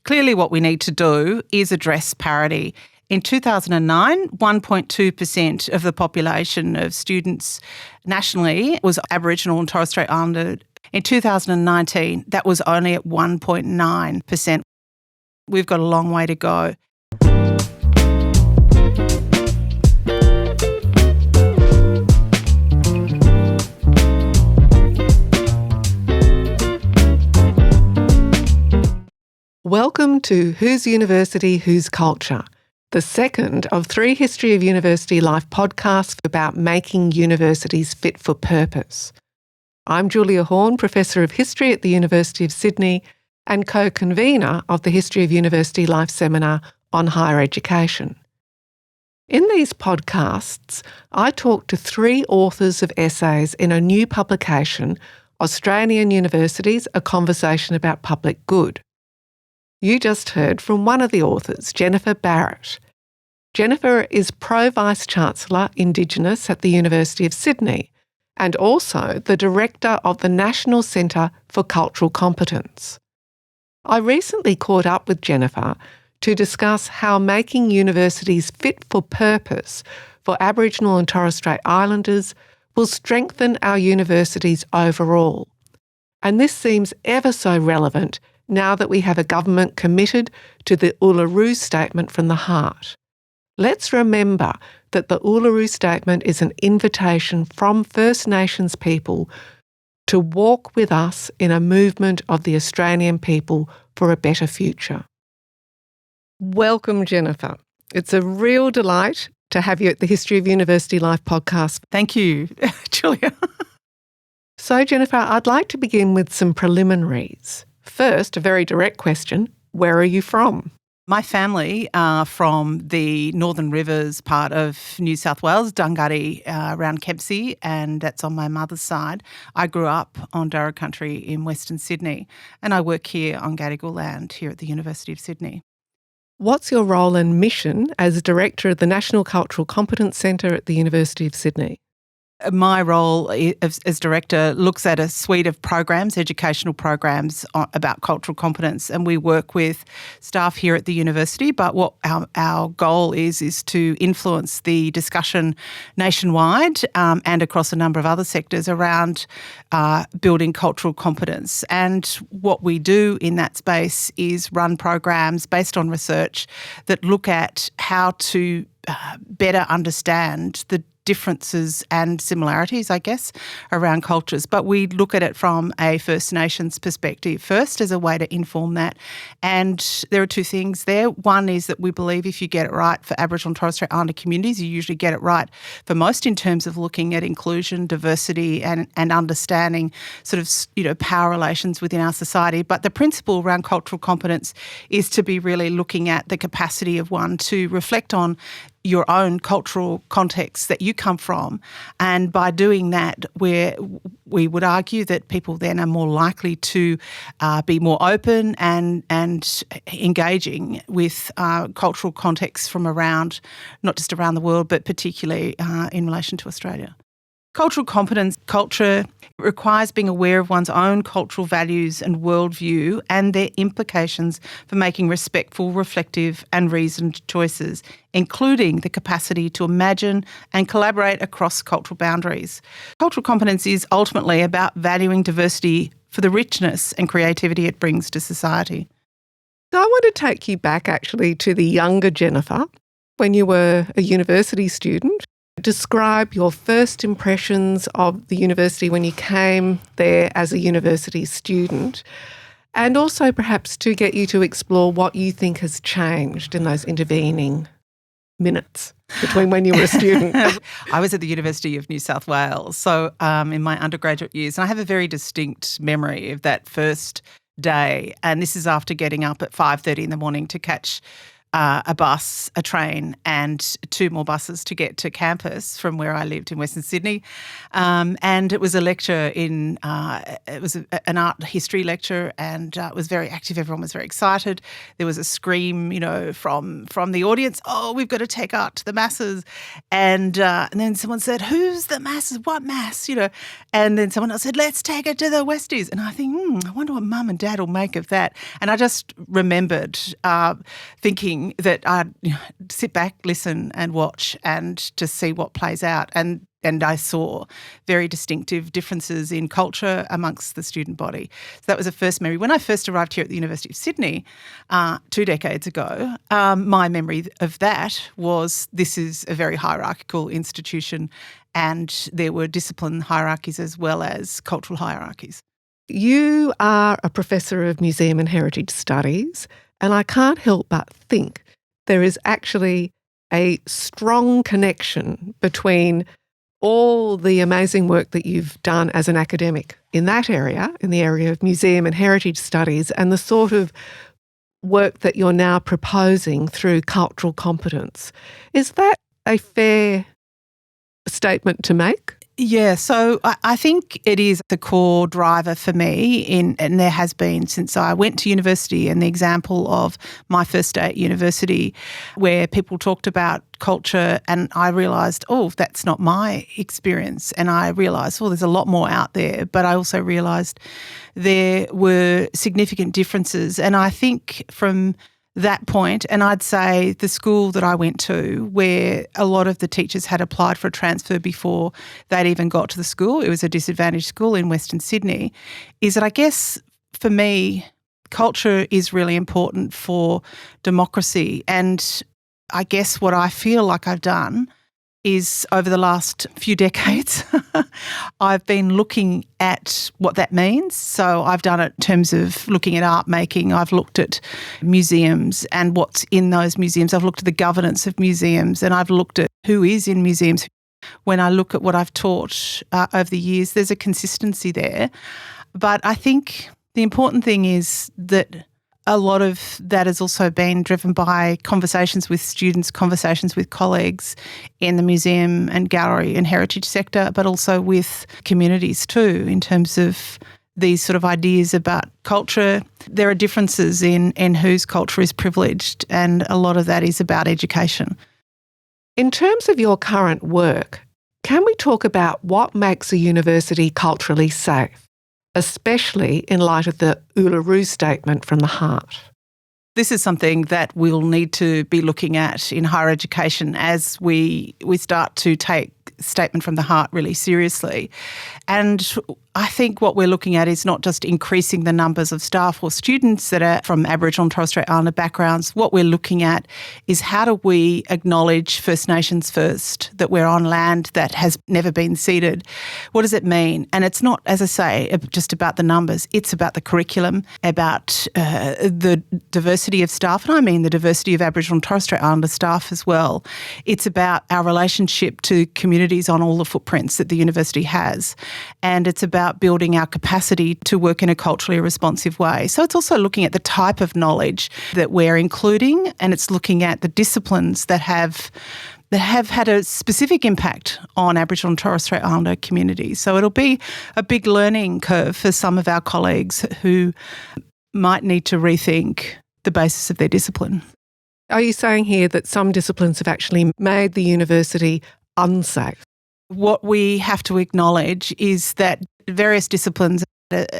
Clearly what we need to do is address parity. In 2009, 1.2% of the population of students nationally was Aboriginal and Torres Strait Islander. In 2019, that was only at 1.9%. We've got a long way to go. Welcome to Whose University, Whose Culture, the second of 3 History of University Life podcasts about making universities fit for purpose. I'm Julia Horne, Professor of History at the University of Sydney and co-convener of the History of University Life seminar on higher education. In these podcasts, I talk to 3 authors of essays in a new publication, Australian Universities, A Conversation About Public Good. You just heard from one of the authors, Jennifer Barrett. Jennifer is Pro-Vice-Chancellor Indigenous at the University of Sydney and also the Director of the National Centre for Cultural Competence. I recently caught up with Jennifer to discuss how making universities fit for purpose for Aboriginal and Torres Strait Islanders will strengthen our universities overall. And this seems ever so relevant now that we have a government committed to the Uluru Statement from the heart. Let's remember that the Uluru Statement is an invitation from First Nations people to walk with us in a movement of the Australian people for a better future. Welcome, Jennifer. It's a real delight to have you at the History of University Life podcast. Thank you, Julia. So, Jennifer, I'd like to begin with some preliminaries. First, a very direct question. Where are you from? My family are from the Northern Rivers part of New South Wales, Dunghutti, around Kempsey, and that's on my mother's side. I grew up on Darra country in Western Sydney, and I work here on Gadigal land here at the University of Sydney. What's your role and mission as Director of the National Cultural Competence Centre at the University of Sydney? My role as director looks at a suite of programs, educational programs about cultural competence, and we work with staff here at the university. But what our goal is to influence the discussion nationwide and across a number of other sectors around building cultural competence. And what we do in that space is run programs based on research that look at how to better understand the differences and similarities, I guess, around cultures. But we look at it from a First Nations perspective first as a way to inform that. And there are 2 things there. One is that we believe if you get it right for Aboriginal and Torres Strait Islander communities, you usually get it right for most in terms of looking at inclusion, diversity and understanding sort of, power relations within our society. But the principle around cultural competence is to be really looking at the capacity of one to reflect on your own cultural context that you come from. And by doing that, we would argue that people then are more likely to be more open and engaging with cultural contexts from around, not just around the world, but particularly in relation to Australia. Cultural competence, culture requires being aware of one's own cultural values and worldview and their implications for making respectful, reflective and reasoned choices, including the capacity to imagine and collaborate across cultural boundaries. Cultural competence is ultimately about valuing diversity for the richness and creativity it brings to society. So I want to take you back actually to the younger Jennifer, when you were a university student. Describe your first impressions of the university when you came there as a university student, and also perhaps to get you to explore what you think has changed in those intervening minutes between when you were a student. I was at the University of New South Wales, so in my undergraduate years, and I have a very distinct memory of that first day, and this is after getting up at 5:30 in the morning to catch a bus, a train, and 2 more buses to get to campus from where I lived in Western Sydney. And it was a lecture it was an art history lecture, and it was very active. Everyone was very excited. There was a scream, from the audience, "Oh, we've got to take art to the masses." And then someone said, "Who's the masses? What mass?" And then someone else said, "Let's take it to the Westies." And I think, I wonder what Mum and Dad will make of that. And I just remembered thinking that I'd sit back, listen and watch and just see what plays out. And I saw very distinctive differences in culture amongst the student body. So that was the first memory. When I first arrived here at the University of Sydney 2 decades ago, my memory of that was this is a very hierarchical institution, and there were discipline hierarchies as well as cultural hierarchies. You are a professor of museum and heritage studies, and I can't help but think there is actually a strong connection between all the amazing work that you've done as an academic in that area, in the area of museum and heritage studies, and the sort of work that you're now proposing through cultural competence. Is that a fair statement to make? Yeah, so I think it is the core driver for me, and there has been since I went to university, and the example of my first day at university where people talked about culture and I realised, oh, that's not my experience, and I realised, there's a lot more out there, but I also realised there were significant differences. And I think from that point, and I'd say the school that I went to, where a lot of the teachers had applied for a transfer before they'd even got to the school, it was a disadvantaged school in Western Sydney, is that I guess for me, culture is really important for democracy. And I guess what I feel like I've done is over the last few decades, I've been looking at what that means. So I've done it in terms of looking at art making. I've looked at museums and what's in those museums. I've looked at the governance of museums, and I've looked at who is in museums. When I look at what I've taught over the years, there's a consistency there. But I think the important thing is that a lot of that has also been driven by conversations with students, conversations with colleagues in the museum and gallery and heritage sector, but also with communities too, in terms of these sort of ideas about culture. There are differences in whose culture is privileged, and a lot of that is about education. In terms of your current work, can we talk about what makes a university culturally safe, especially in light of the Uluru Statement from the heart? This is something that we'll need to be looking at in higher education as we start to take Statement from the Heart really seriously. And I think what we're looking at is not just increasing the numbers of staff or students that are from Aboriginal and Torres Strait Islander backgrounds. What we're looking at is how do we acknowledge First Nations first, that we're on land that has never been ceded. What does it mean? And it's not, as I say, just about the numbers. It's about the curriculum, about the diversity of staff, and I mean the diversity of Aboriginal and Torres Strait Islander staff as well. It's about our relationship to communities on all the footprints that the university has. And it's about building our capacity to work in a culturally responsive way. So it's also looking at the type of knowledge that we're including, and it's looking at the disciplines that have had a specific impact on Aboriginal and Torres Strait Islander communities. So it'll be a big learning curve for some of our colleagues who might need to rethink the basis of their discipline. Are you saying here that some disciplines have actually made the university unsafe? What we have to acknowledge is that various disciplines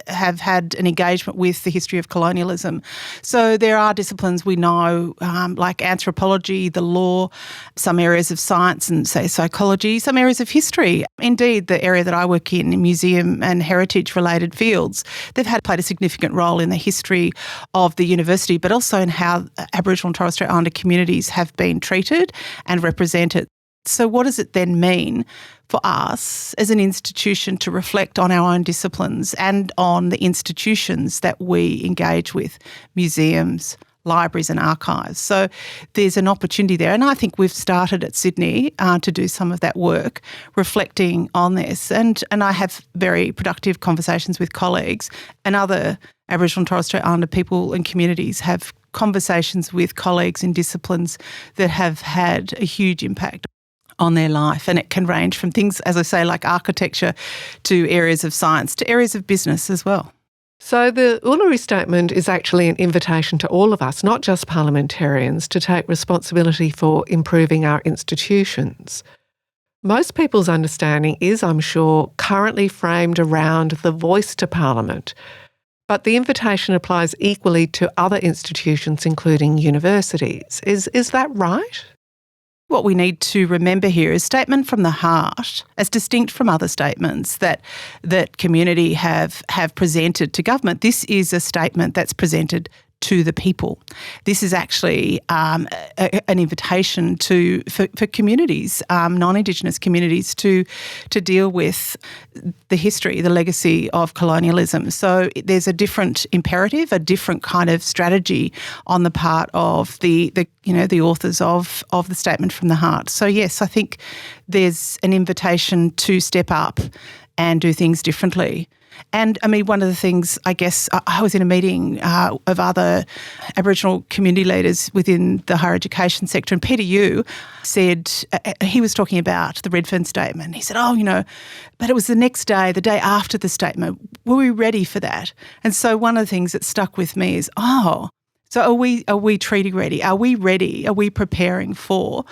have had an engagement with the history of colonialism. So there are disciplines we know, like anthropology, the law, some areas of science and, say, psychology, some areas of history. Indeed, the area that I work in museum and heritage-related fields, they've played a significant role in the history of the university, but also in how Aboriginal and Torres Strait Islander communities have been treated and represented. So what does it then mean for us as an institution to reflect on our own disciplines and on the institutions that we engage with, museums, libraries and archives? So there's an opportunity there. And I think we've started at Sydney to do some of that work, reflecting on this. And I have very productive conversations with colleagues, and other Aboriginal and Torres Strait Islander people and communities have conversations with colleagues in disciplines that have had a huge impact on their life. And it can range from things, as I say, like architecture to areas of science to areas of business as well. So the Uluru Statement is actually an invitation to all of us, not just parliamentarians, to take responsibility for improving our institutions. Most people's understanding is, I'm sure, currently framed around the voice to Parliament, but the invitation applies equally to other institutions, including universities. Is that right? What we need to remember here is statement from the heart, as distinct from other statements that community have presented to government. This is a statement that's presented to the people. This is actually an invitation for communities, non-Indigenous communities, to deal with the history, the legacy of colonialism. So there's a different imperative, a different kind of strategy on the part of the authors of the Statement from the Heart. So yes, I think there's an invitation to step up and do things differently. And I mean, one of the things, I guess, I was in a meeting of other Aboriginal community leaders within the higher education sector, and Peter Yu said, he was talking about the Redfern Statement. He said, but it was the next day, the day after the statement. Were we ready for that? And so one of the things that stuck with me is, so are we treaty ready? Are we ready? Are we preparing for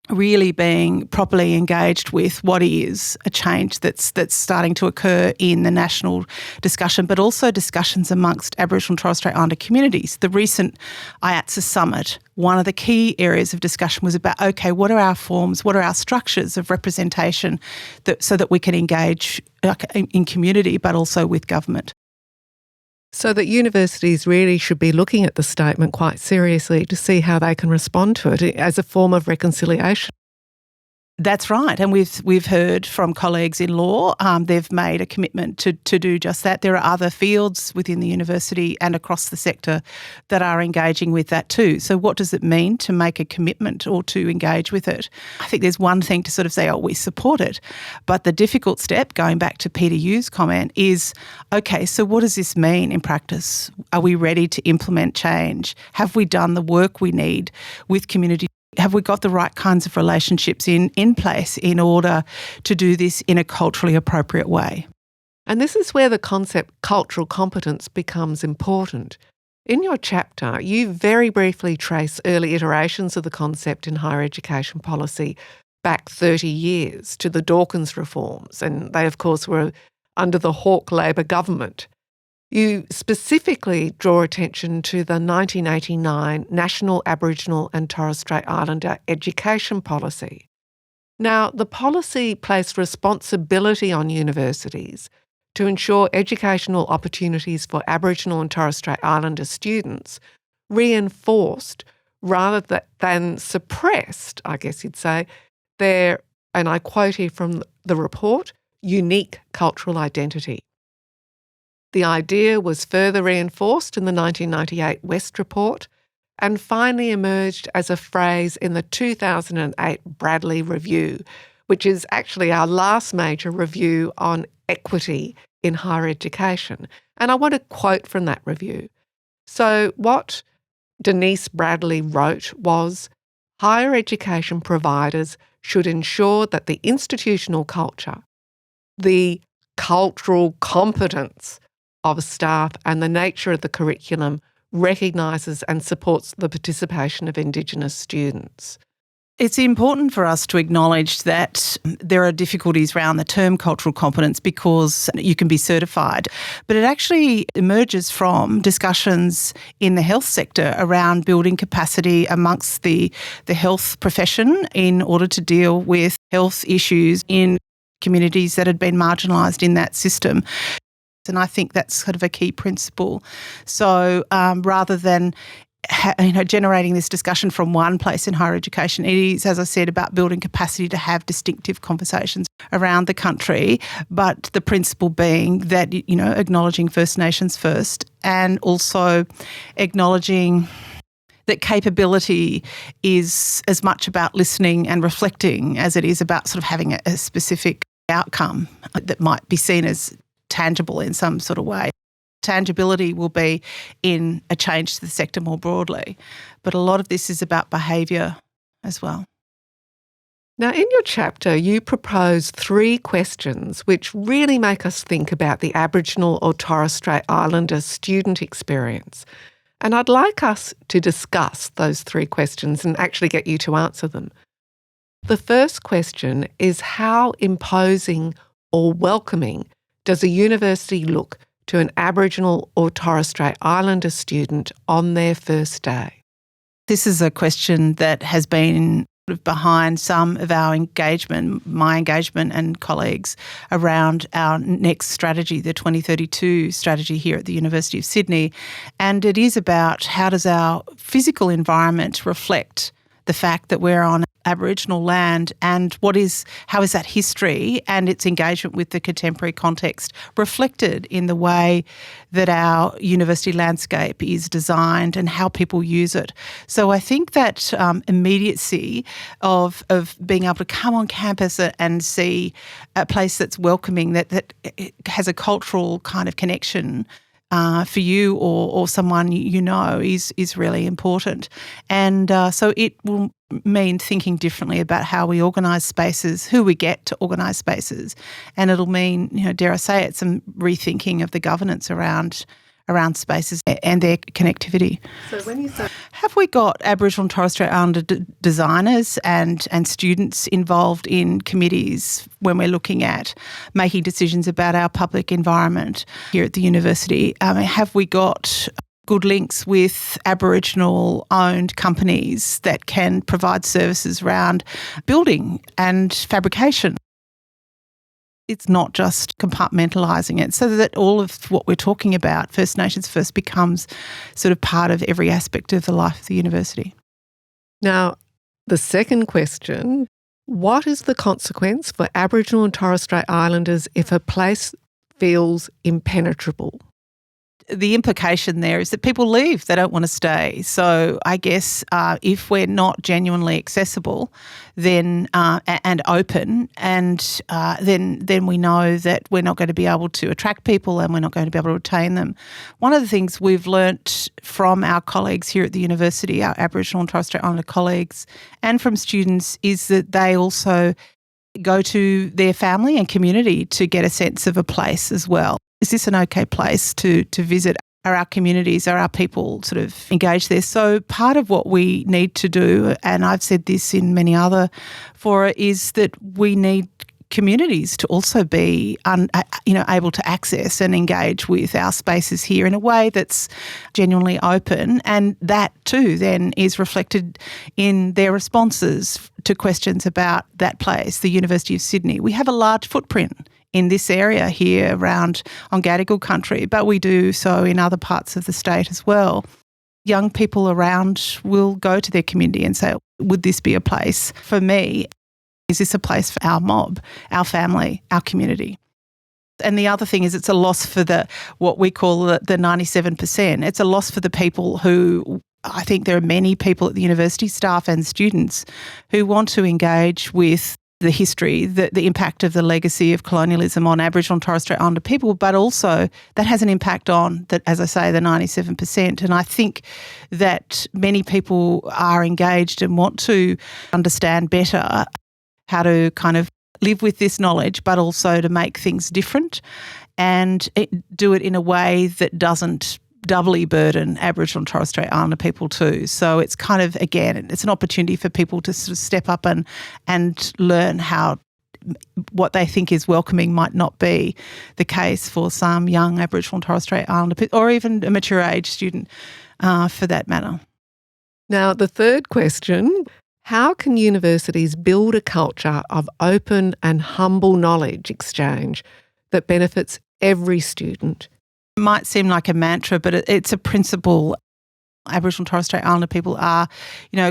really being properly engaged with what is a change that's starting to occur in the national discussion, but also discussions amongst Aboriginal and Torres Strait Islander communities. The recent IATSA summit, one of the key areas of discussion was about, okay, what are our forms, what are our structures of representation so that we can engage in community but also with government. So that universities really should be looking at the statement quite seriously to see how they can respond to it as a form of reconciliation. That's right. And we've heard from colleagues in law, they've made a commitment to do just that. There are other fields within the university and across the sector that are engaging with that too. So what does it mean to make a commitment or to engage with it? I think there's one thing to sort of say, we support it. But the difficult step, going back to Peter Yu's comment, is, okay, so what does this mean in practice? Are we ready to implement change? Have we done the work we need with community? Have we got the right kinds of relationships in place in order to do this in a culturally appropriate way? And this is where the concept cultural competence becomes important. In your chapter, you very briefly trace early iterations of the concept in higher education policy back 30 years to the Dawkins reforms, and they, of course, were under the Hawke Labor government. You specifically draw attention to the 1989 National Aboriginal and Torres Strait Islander Education Policy. Now, the policy placed responsibility on universities to ensure educational opportunities for Aboriginal and Torres Strait Islander students reinforced rather than suppressed, I guess you'd say, their, and I quote here from the report, unique cultural identity. The idea was further reinforced in the 1998 West Report and finally emerged as a phrase in the 2008 Bradley Review, which is actually our last major review on equity in higher education. And I want to quote from that review. So what Denise Bradley wrote was, higher education providers should ensure that the institutional culture, the cultural competence of staff and the nature of the curriculum recognises and supports the participation of Indigenous students. It's important for us to acknowledge that there are difficulties around the term cultural competence because you can be certified, but it actually emerges from discussions in the health sector around building capacity amongst the health profession in order to deal with health issues in communities that had been marginalised in that system. And I think that's sort of a key principle. So rather than generating this discussion from one place in higher education, it is, as I said, about building capacity to have distinctive conversations around the country, but the principle being that, acknowledging First Nations first and also acknowledging that capability is as much about listening and reflecting as it is about sort of having a specific outcome that might be seen as tangible in some sort of way. Tangibility will be in a change to the sector more broadly. But a lot of this is about behaviour as well. Now, in your chapter, you propose 3 questions which really make us think about the Aboriginal or Torres Strait Islander student experience. And I'd like us to discuss those 3 questions and actually get you to answer them. The first question is, how imposing or welcoming does a university look to an Aboriginal or Torres Strait Islander student on their first day? This is a question that has been behind some of our engagement, my engagement and colleagues, around our next strategy, the 2032 strategy here at the University of Sydney. And it is about, how does our physical environment reflect the fact that we're on Aboriginal land, and how is that history and its engagement with the contemporary context reflected in the way that our university landscape is designed and how people use it. So I think that immediacy of being able to come on campus and see a place that's welcoming, that has a cultural kind of connection for you or someone you know is really important. And so it will mean thinking differently about how we organise spaces, who we get to organise spaces, and it'll mean, dare I say it, some rethinking of the governance around spaces and their connectivity. So when you say, have we got Aboriginal and Torres Strait Islander designers and students involved in committees when we're looking at making decisions about our public environment here at the university? Have we got good links with Aboriginal-owned companies that can provide services around building and fabrication? It's not just compartmentalising it, so that all of what we're talking about, First Nations First, becomes sort of part of every aspect of the life of the university. Now, the second question, what is the consequence for Aboriginal and Torres Strait Islanders if a place feels impenetrable? The implication there is that people leave. They don't want to stay. So I guess if we're not genuinely accessible, then and open, and then we know that we're not going to be able to attract people and we're not going to be able to retain them. One of the things we've learnt from our colleagues here at the university, our Aboriginal and Torres Strait Islander colleagues, and from students, is that they also go to their family and community to get a sense of a place as well. Is this an okay place to visit? Are our communities, are our people sort of engaged there? So part of what we need to do, and I've said this in many other fora, is that we need communities to also be able to access and engage with our spaces here in a way that's genuinely open, and that too then is reflected in their responses to questions about that place, the University of Sydney. We have a large footprint in this area here around on Gadigal country, but we do so in other parts of the state as well. Young people around will go to their community and say, would this be a place for me? Is this a place for our mob, our family, our community? And the other thing is, it's a loss for what we call the 97%. It's a loss for the people who, I think there are many people at the university, staff and students, who want to engage with the history, the impact of the legacy of colonialism on Aboriginal and Torres Strait Islander people, but also that has an impact on, as I say, the 97%. And I think that many people are engaged and want to understand better how to kind of live with this knowledge, but also to make things different and do it in a way that doesn't doubly burden Aboriginal and Torres Strait Islander people too. So it's kind of, again, it's an opportunity for people to sort of step up and learn how what they think is welcoming might not be the case for some young Aboriginal and Torres Strait Islander people, or even a mature age student for that matter. Now, the third question, how can universities build a culture of open and humble knowledge exchange that benefits every student? It might seem like a mantra, but it's a principle. Aboriginal and Torres Strait Islander people are,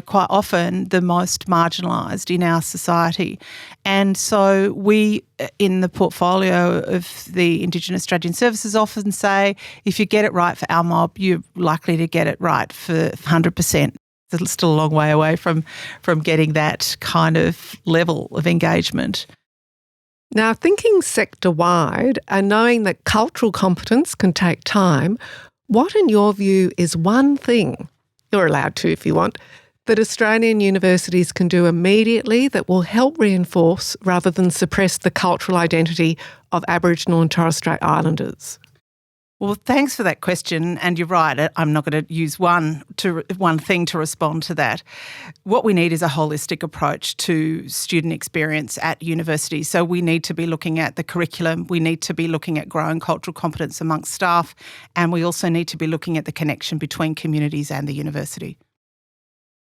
quite often the most marginalised in our society. And so we, in the portfolio of the Indigenous Strategy and Services, often say, if you get it right for our mob, you're likely to get it right for 100%. It's still a long way away from getting that kind of level of engagement. Now, thinking sector-wide and knowing that cultural competence can take time, what in your view is one thing, you're allowed to if you want, that Australian universities can do immediately that will help reinforce rather than suppress the cultural identity of Aboriginal and Torres Strait Islanders? Well, thanks for that question. And you're right, I'm not going to use one thing to respond to that. What we need is a holistic approach to student experience at universities. So we need to be looking at the curriculum, we need to be looking at growing cultural competence amongst staff, and we also need to be looking at the connection between communities and the university.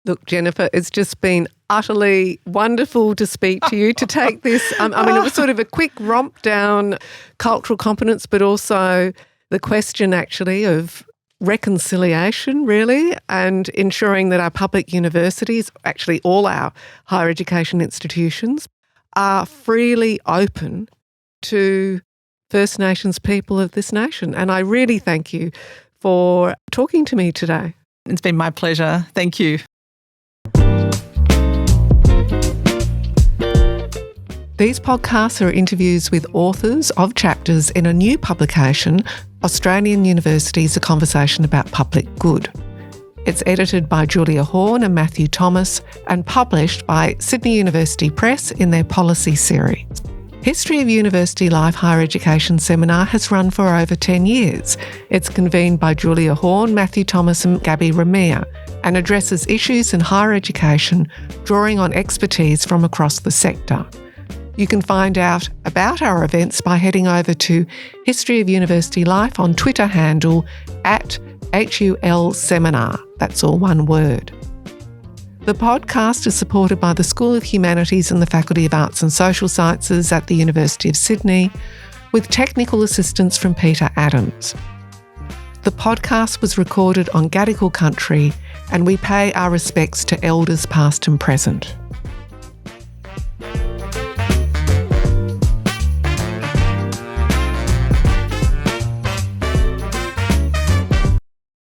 Look, Jennifer, it's just been utterly wonderful to speak to you, to take this. It was sort of a quick romp down cultural competence, but also the question actually of reconciliation, really, and ensuring that our public universities, actually all our higher education institutions, are freely open to First Nations people of this nation. And I really thank you for talking to me today. It's been my pleasure. Thank you. These podcasts are interviews with authors of chapters in a new publication, Australian Universities, A Conversation About Public Good. It's edited by Julia Horne and Matthew Thomas and published by Sydney University Press in their policy series. History of University Life Higher Education Seminar has run for over 10 years. It's convened by Julia Horne, Matthew Thomas and Gabby Ramea and addresses issues in higher education, drawing on expertise from across the sector. You can find out about our events by heading over to History of University Life on Twitter handle @HUL Seminar. That's all one word. The podcast is supported by the School of Humanities and the Faculty of Arts and Social Sciences at the University of Sydney, with technical assistance from Peter Adams. The podcast was recorded on Gadigal country, and we pay our respects to elders past and present.